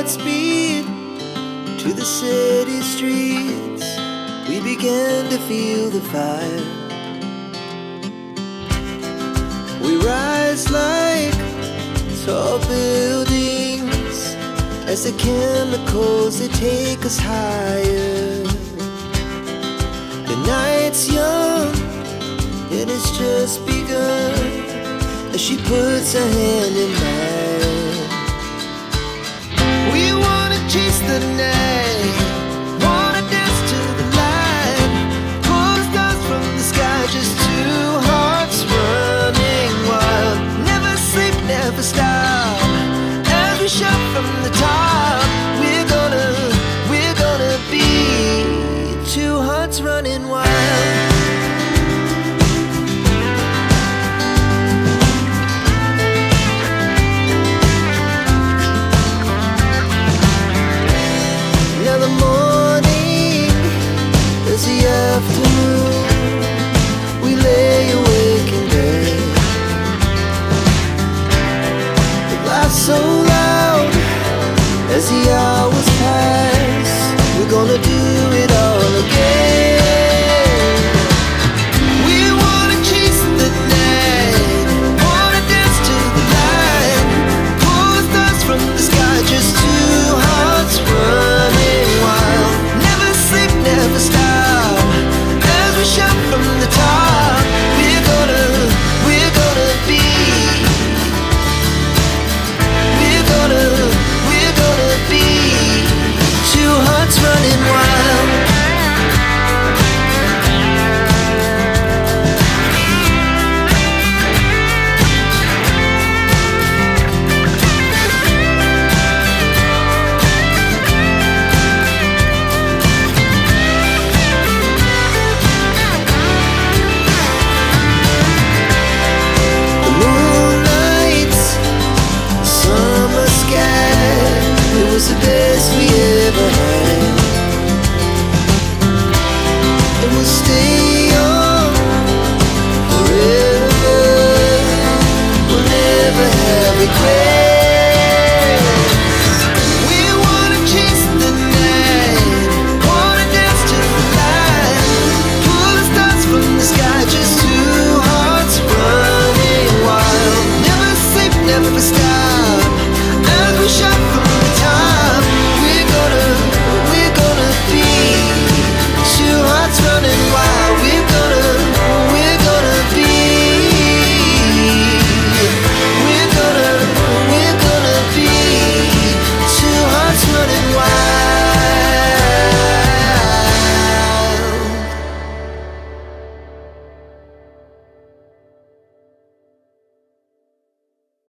hearts beat to the city streets. We began to feel the fire. We rise like tall buildings as the chemicals, they take us higher. The night's young and it's just begun as she puts her hand in mine. We wanna chase the night, wanna dance to the light, pull the stars from the sky, just two hearts running wild. Never sleep, never stop, as we shout from the top. We're gonna be two hearts running wild. Afternoon, we lay awake in bed. But life's so